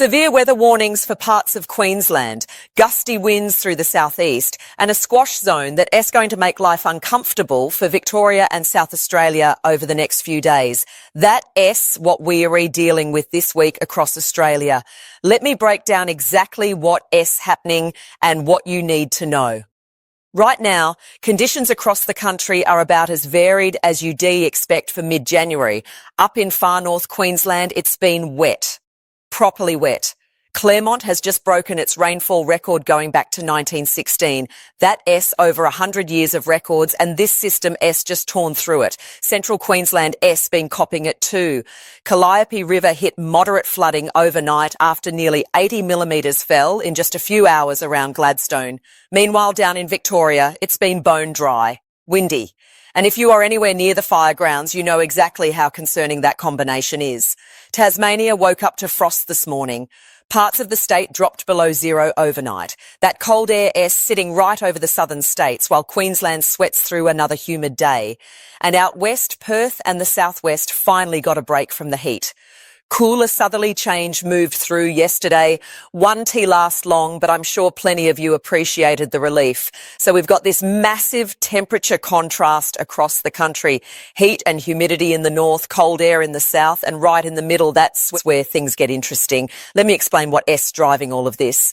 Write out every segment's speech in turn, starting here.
Severe weather warnings for parts of Queensland, gusty winds through the southeast, and a squash zone that is going to make life uncomfortable for Victoria and South Australia over the next few days. That S, what we are dealing with this week across Australia. Let me break down exactly what is happening and what you need to know. Right now, conditions across the country are about as varied as you'd expect for mid-January. Up in far north Queensland, it's been wet. Properly wet. Claremont has just broken its rainfall record going back to 1916. That S over 100 years of records, and this system S just torn through it. Central Queensland S been copping it too. Calliope River hit moderate flooding overnight after nearly 80 millimetres fell in just a few hours around Gladstone. Meanwhile, down in Victoria, it's been bone dry, windy. And if you are anywhere near the fire grounds, you know exactly how concerning that combination is. Tasmania woke up to frost this morning. Parts of the state dropped below zero overnight. That cold air S sitting right over the southern states while Queensland sweats through another humid day. And out west, Perth and the southwest finally got a break from the heat. Cooler southerly change moved through yesterday. One tea last long, but I'm sure plenty of you appreciated the relief. So we've got this massive temperature contrast across the country. Heat and humidity in the north, cold air in the south, and right in the middle, that's where things get interesting. Let me explain what S driving all of this.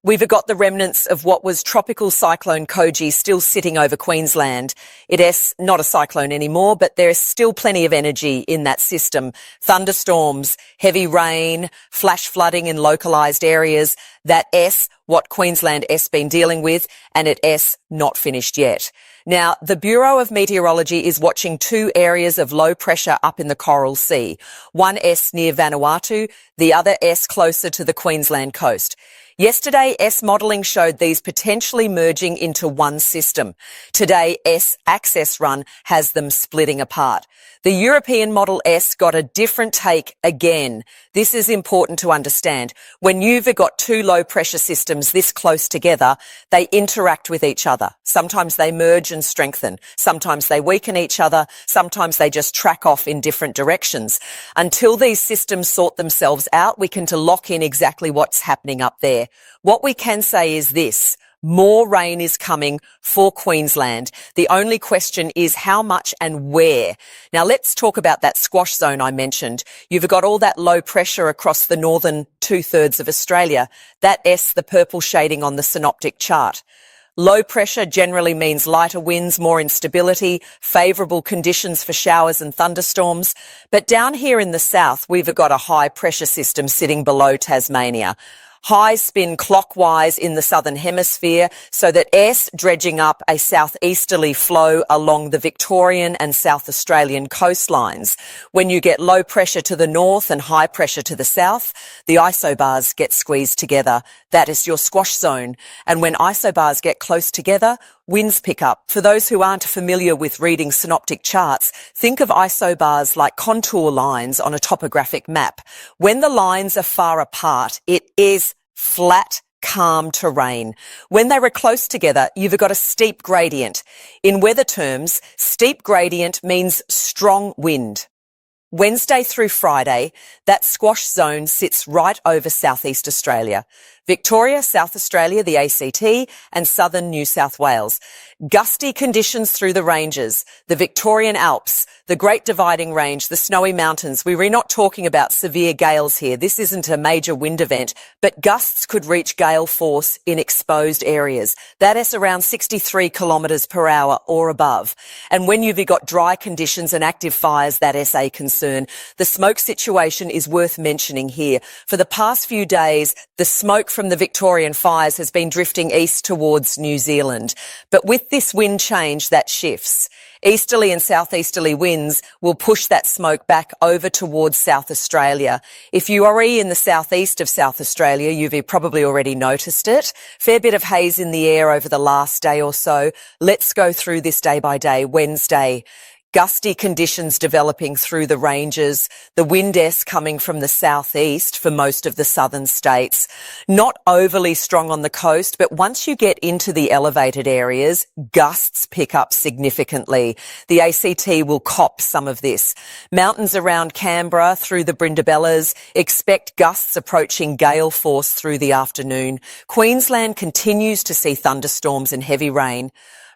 We've got the remnants of what was tropical cyclone Koji still sitting over Queensland. It is not a cyclone anymore, but there's still plenty of energy in that system. Thunderstorms, heavy rain, flash flooding in localised areas. That S, what Queensland S been dealing with, and it S not finished yet. Now, the Bureau of Meteorology is watching two areas of low pressure up in the Coral Sea. One S near Vanuatu, the other S closer to the Queensland coast. Yesterday, S modelling showed these potentially merging into one system. Today, S Access Run has them splitting apart. The European model S got a different take again. This is important to understand. When you've got two low pressure systems this close together, they interact with each other. Sometimes they merge and strengthen. Sometimes they weaken each other. Sometimes they just track off in different directions. Until these systems sort themselves out, we can lock in exactly what's happening up there. What we can say is this. More rain is coming for Queensland. The only question is how much and where. Now let's talk about that squash zone I mentioned. You've got all that low pressure across the northern 2/3 of Australia. That S, the purple shading on the synoptic chart. Low pressure generally means lighter winds, more instability, favourable conditions for showers and thunderstorms. But down here in the south, we've got a high pressure system sitting below Tasmania. Highs spin clockwise in the southern hemisphere so that S dredging up a southeasterly flow along the Victorian and South Australian coastlines. When you get low pressure to the north and high pressure to the south, the isobars get squeezed together. That is your squash zone. And when isobars get close together, winds pick up. For those who aren't familiar with reading synoptic charts, think of isobars like contour lines on a topographic map. When the lines are far apart, it is flat, calm terrain. When they were close together, you've got a steep gradient. In weather terms, steep gradient means strong wind. Wednesday through Friday, that squash zone sits right over southeast Australia. Victoria, South Australia, the ACT, and southern New South Wales. Gusty conditions through the ranges, the Victorian Alps, the Great Dividing Range, the Snowy Mountains. We're not talking about severe gales here. This isn't a major wind event, but gusts could reach gale force in exposed areas. That is around 63 kilometres per hour or above. And when you've got dry conditions and active fires, that is a concern. The smoke situation is worth mentioning here. For the past few days, the smoke from the Victorian fires has been drifting east towards New Zealand. But with this wind change, that shifts. Easterly and southeasterly winds will push that smoke back over towards South Australia. If you are in the southeast of South Australia, you've probably already noticed it. Fair bit of haze in the air over the last day or so. Let's go through this day by day. Wednesday. Gusty conditions developing through the ranges, the wind S coming from the southeast for most of the southern states. Not overly strong on the coast, but once you get into the elevated areas, gusts pick up significantly. The ACT will cop some of this. Mountains around Canberra through the Brindabellas, expect gusts approaching gale force through the afternoon. Queensland continues to see thunderstorms and heavy rain.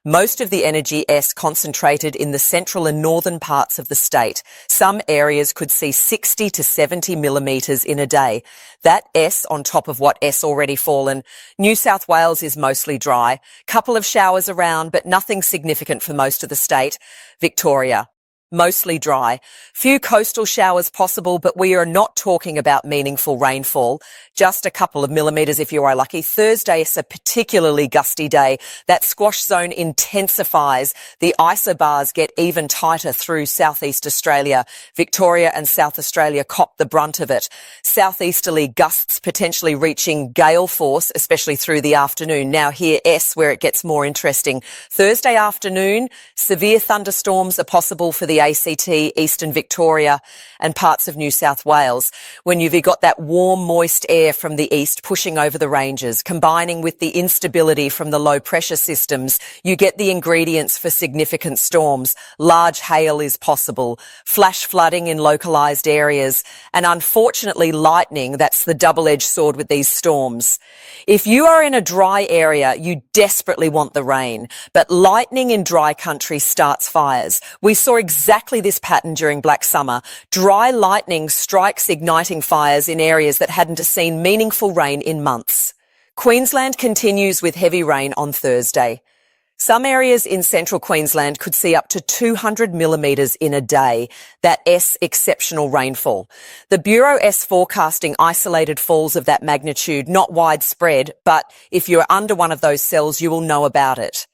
Most of the energy S concentrated in the central and northern parts of the state. Some areas could see 60 to 70 millimetres in a day. That S on top of what S already fallen. New South Wales is mostly dry. Couple of showers around, but nothing significant for most of the state. Victoria, mostly dry. Few coastal showers possible, but we are not talking about meaningful rainfall. Just a couple of millimetres if you are lucky. Thursday is a particularly gusty day. That squash zone intensifies. The isobars get even tighter through southeast Australia. Victoria and South Australia cop the brunt of it. Southeasterly gusts potentially reaching gale force, especially through the afternoon. Now here S where it gets more interesting. Thursday afternoon, severe thunderstorms are possible for the ACT, eastern Victoria and parts of New South Wales. When you've got that warm, moist air from the east pushing over the ranges, combining with the instability from the low pressure systems, you get the ingredients for significant storms. Large hail is possible, flash flooding in localised areas, and unfortunately lightning. That's the double-edged sword with these storms. If you are in a dry area, you desperately want the rain, but lightning in dry country starts fires. We saw exactly this pattern during Black Summer. Dry lightning strikes igniting fires in areas that hadn't seen meaningful rain in months. Queensland continues with heavy rain on Thursday. Some areas in central Queensland could see up to 200 millimetres in a day. That S exceptional rainfall. The Bureau S forecasting isolated falls of that magnitude, not widespread, but if you're under one of those cells, you will know about it.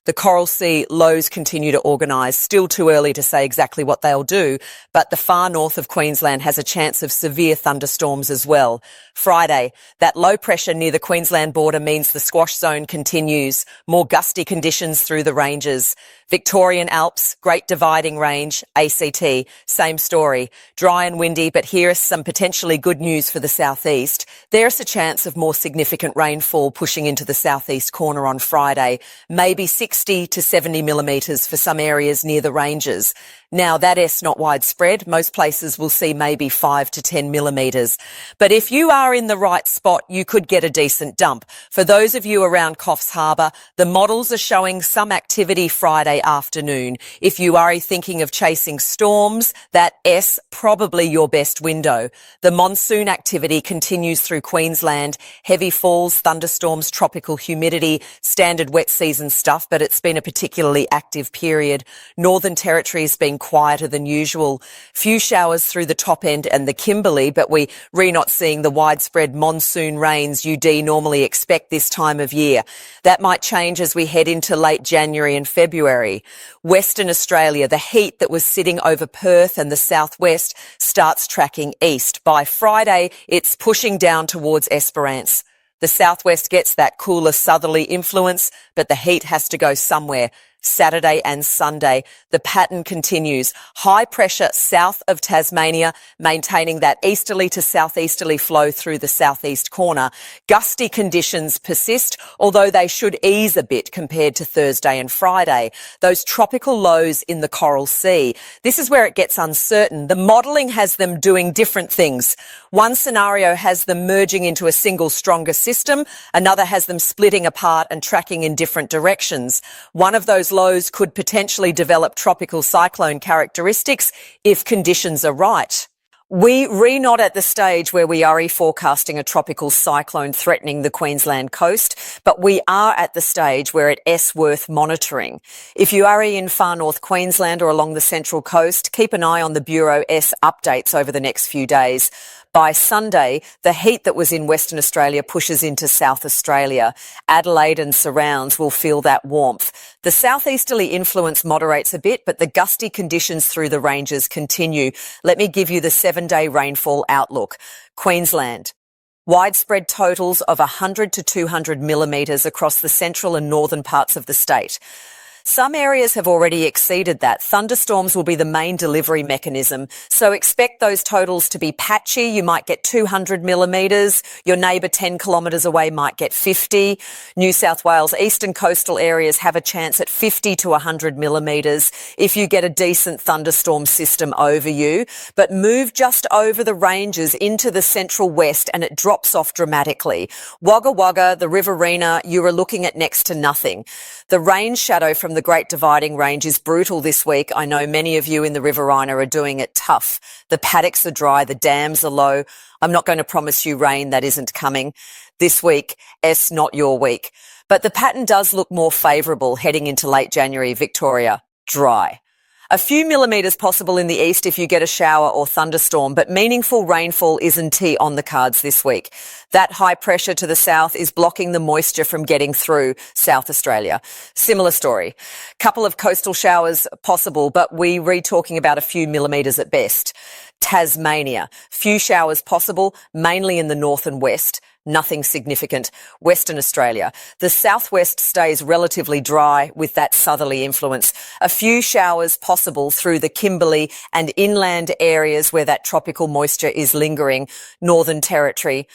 The Coral Sea lows continue to organise. Still too early to say exactly what they'll do, but the far north of Queensland has a chance of severe thunderstorms as well. Friday, that low pressure near the Queensland border means the squash zone continues. More gusty conditions through the ranges. Victorian Alps, Great Dividing Range, ACT, same story. Dry and windy, but here is some potentially good news for the southeast. There's a chance of more significant rainfall pushing into the southeast corner on Friday, maybe 60 to 70 millimetres for some areas near the ranges. Now, that is not widespread. Most places will see maybe 5 to 10 millimetres. But if you are in the right spot, you could get a decent dump. For those of you around Coffs Harbour, the models are showing some activity Friday afternoon. If you are thinking of chasing storms, that S probably your best window. The monsoon activity continues through Queensland. Heavy falls, thunderstorms, tropical humidity, standard wet season stuff, but it's been a particularly active period. Northern Territory's been quieter than usual. Few showers through the top end and the Kimberley, but we're not seeing the widespread monsoon rains UD normally expect this time of year. That might change as we head into late January and February. Western Australia, the heat that was sitting over Perth and the southwest starts tracking east. By Friday, it's pushing down towards Esperance. The southwest gets that cooler southerly influence, but the heat has to go somewhere. Saturday and Sunday, the pattern continues. High pressure south of Tasmania, maintaining that easterly to southeasterly flow through the southeast corner. Gusty conditions persist, although they should ease a bit compared to Thursday and Friday. Those tropical lows in the Coral Sea. This is where it gets uncertain. The modelling has them doing different things. One scenario has them merging into a single stronger system. Another has them splitting apart and tracking in different directions. One of those lows could potentially develop tropical cyclone characteristics if conditions are right. We're not at the stage where we are forecasting a tropical cyclone threatening the Queensland coast, but we are at the stage where it is worth monitoring. If you are in far north Queensland or along the central coast, keep an eye on the Bureau S updates over the next few days. By Sunday, the heat that was in Western Australia pushes into South Australia. Adelaide and surrounds will feel that warmth. The southeasterly influence moderates a bit, but the gusty conditions through the ranges continue. Let me give you the 7-day rainfall outlook. Queensland. Widespread totals of 100 to 200 millimetres across the central and northern parts of the state. Some areas have already exceeded that. Thunderstorms will be the main delivery mechanism, so expect those totals to be patchy. You might get 200 millimetres. Your neighbour 10 kilometres away might get 50. New South Wales eastern coastal areas have a chance at 50 to 100 millimetres if you get a decent thunderstorm system over you. But move just over the ranges into the central west and it drops off dramatically. Wagga Wagga, the Riverina, you are looking at next to nothing. The rain shadow from the Great Dividing Range is brutal this week. I know many of you in the Riverina are doing it tough. The paddocks are dry, the dams are low. I'm not going to promise you rain, that isn't coming. This week, not your week. But the pattern does look more favourable heading into late January. Victoria, dry. A few millimetres possible in the east if you get a shower or thunderstorm, but meaningful rainfall isn't on the cards this week. That high pressure to the south is blocking the moisture from getting through South Australia. Similar story. Couple of coastal showers possible, but we're talking about a few millimetres at best. Tasmania. Few showers possible, mainly in the north and west. Nothing significant. Western Australia. The southwest stays relatively dry with that southerly influence. A few showers possible through the Kimberley and inland areas where that tropical moisture is lingering. Northern Territory.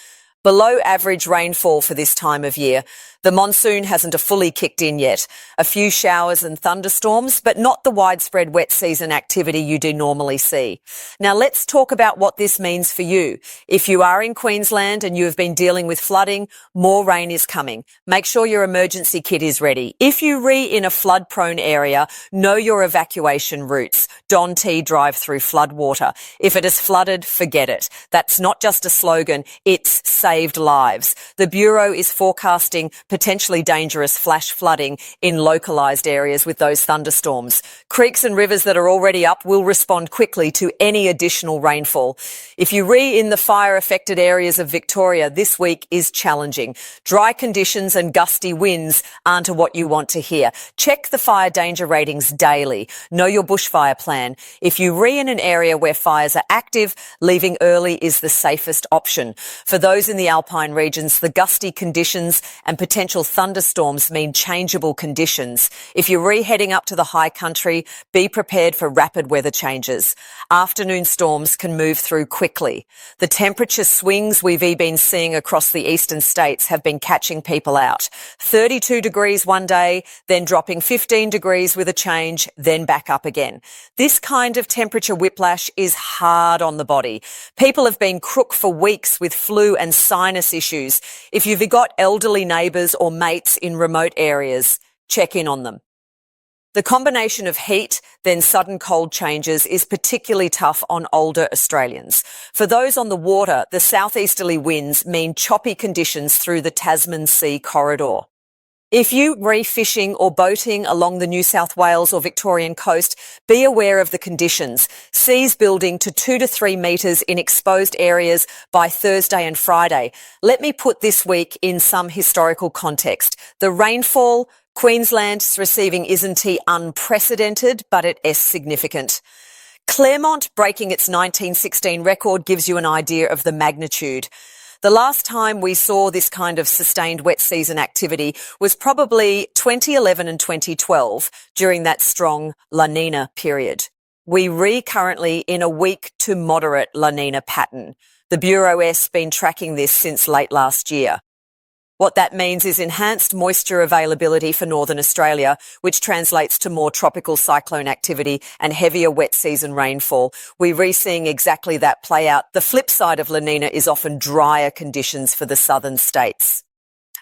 Below average rainfall for this time of year. The monsoon hasn't fully kicked in yet. A few showers and thunderstorms, but not the widespread wet season activity you do normally see. Now let's talk about what this means for you. If you are in Queensland and you have been dealing with flooding, more rain is coming. Make sure your emergency kit is ready. If you in a flood-prone area, know your evacuation routes. Don T drive through flood water. If it is flooded, forget it. That's not just a slogan, it's saved lives. The Bureau is forecasting potentially dangerous flash flooding in localised areas with those thunderstorms. Creeks and rivers that are already up will respond quickly to any additional rainfall. If you in the fire-affected areas of Victoria, this week is challenging. Dry conditions and gusty winds aren't what you want to hear. Check the fire danger ratings daily. Know your bushfire plan. If you in an area where fires are active, leaving early is the safest option. For those in the alpine regions, the gusty conditions and potential thunderstorms mean changeable conditions. If you're heading up to the high country, be prepared for rapid weather changes. Afternoon storms can move through quickly. The temperature swings we've been seeing across the eastern states have been catching people out. 32 degrees one day, then dropping 15 degrees with a change, then back up again. This kind of temperature whiplash is hard on the body. People have been crook for weeks with flu and sinus issues. If you've got elderly neighbours or mates in remote areas, check in on them. The combination of heat, then sudden cold changes is particularly tough on older Australians. For those on the water, the southeasterly winds mean choppy conditions through the Tasman Sea corridor. If you fishing or boating along the New South Wales or Victorian coast, be aware of the conditions. Seas building to 2 to 3 metres in exposed areas by Thursday and Friday. Let me put this week in some historical context. The rainfall Queensland's receiving isn't unprecedented, but it is significant. Claremont breaking its 1916 record gives you an idea of the magnitude. The last time we saw this kind of sustained wet season activity was probably 2011 and 2012 during that strong La Nina period. We currently in a weak to moderate La Nina pattern. The Bureau has been tracking this since late last year. What that means is enhanced moisture availability for northern Australia, which translates to more tropical cyclone activity and heavier wet season rainfall. We're seeing exactly that play out. The flip side of La Nina is often drier conditions for the southern states.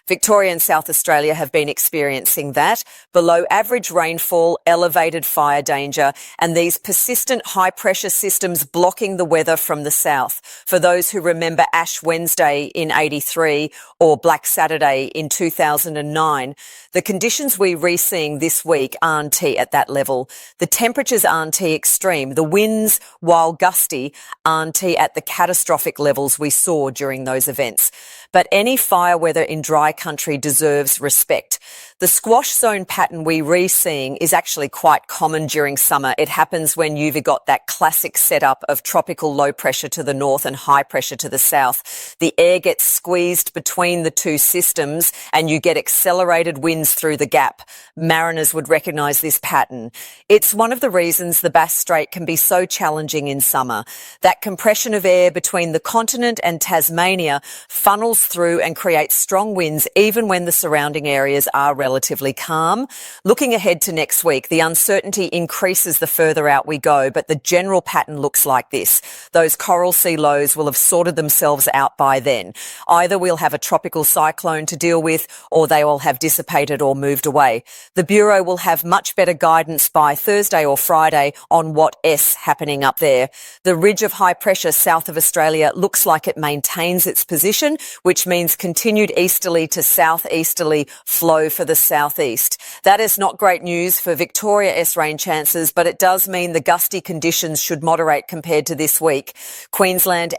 Victoria and South Australia have been experiencing that. Below average rainfall, elevated fire danger, and these persistent high-pressure systems blocking the weather from the south. For those who remember Ash Wednesday in 83 or Black Saturday in 2009, the conditions we're seeing this week aren't at that level. The temperatures aren't extreme. The winds, while gusty, aren't at the catastrophic levels we saw during those events. But any fire weather in dry country deserves respect. The squash zone pattern we re-seeing is actually quite common during summer. It happens when you've got that classic setup of tropical low pressure to the north and high pressure to the south. The air gets squeezed between the two systems and you get accelerated winds through the gap. Mariners would recognise this pattern. It's one of the reasons the Bass Strait can be so challenging in summer. That compression of air between the continent and Tasmania funnels through and creates strong winds even when the surrounding areas are relatively calm. Looking ahead to next week, the uncertainty increases the further out we go, but the general pattern looks like this. Those coral sea lows will have sorted themselves out by then. Either we'll have a tropical cyclone to deal with or they will have dissipated or moved away. The Bureau will have much better guidance by Thursday or Friday on what's happening up there. The ridge of high pressure south of Australia looks like it maintains its position, which means continued easterly to southeasterly flow for the southeast. That is not great news for Victoria rain chances, but it does mean the gusty conditions should moderate compared to this week. Queensland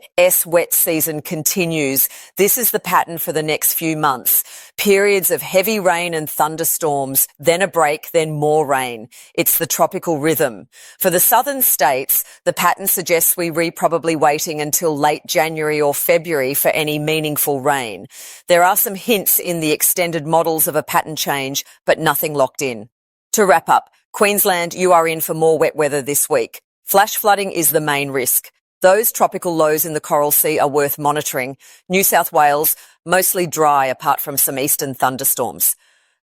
wet season continues. This is the pattern for the next few months. Periods of heavy rain and thunderstorms, then a break, then more rain. It's the tropical rhythm. For the southern states, the pattern suggests we're probably waiting until late January or February for any meaningful rain. There are some hints in the extended models of a pattern change, but nothing locked in. To wrap up, Queensland, you are in for more wet weather this week. Flash flooding is the main risk. Those tropical lows in the Coral Sea are worth monitoring. New South Wales, mostly dry apart from some eastern thunderstorms.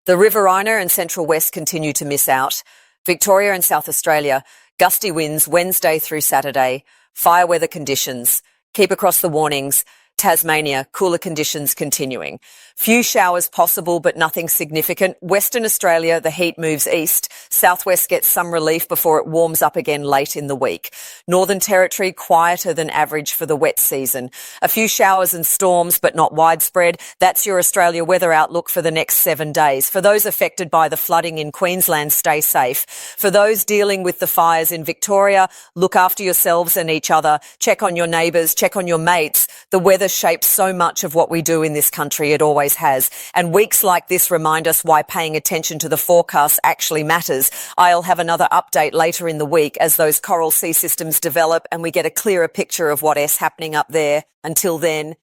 The Riverina and Central West continue to miss out. Victoria and South Australia, gusty winds Wednesday through Saturday. Fire weather conditions. Keep across the warnings. Tasmania, cooler conditions continuing. Few showers possible, but nothing significant. Western Australia, the heat moves east. Southwest gets some relief before it warms up again late in the week. Northern Territory, quieter than average for the wet season. A few showers and storms, but not widespread. That's your Australia weather outlook for the next 7 days. For those affected by the flooding in Queensland, stay safe. For those dealing with the fires in Victoria, look after yourselves and each other. Check on your neighbours, check on your mates. The weather shapes so much of what we do in this country. It always has. And weeks like this remind us why paying attention to the forecast actually matters. I'll have another update later in the week as those coral sea systems develop and we get a clearer picture of what is happening up there. Until then,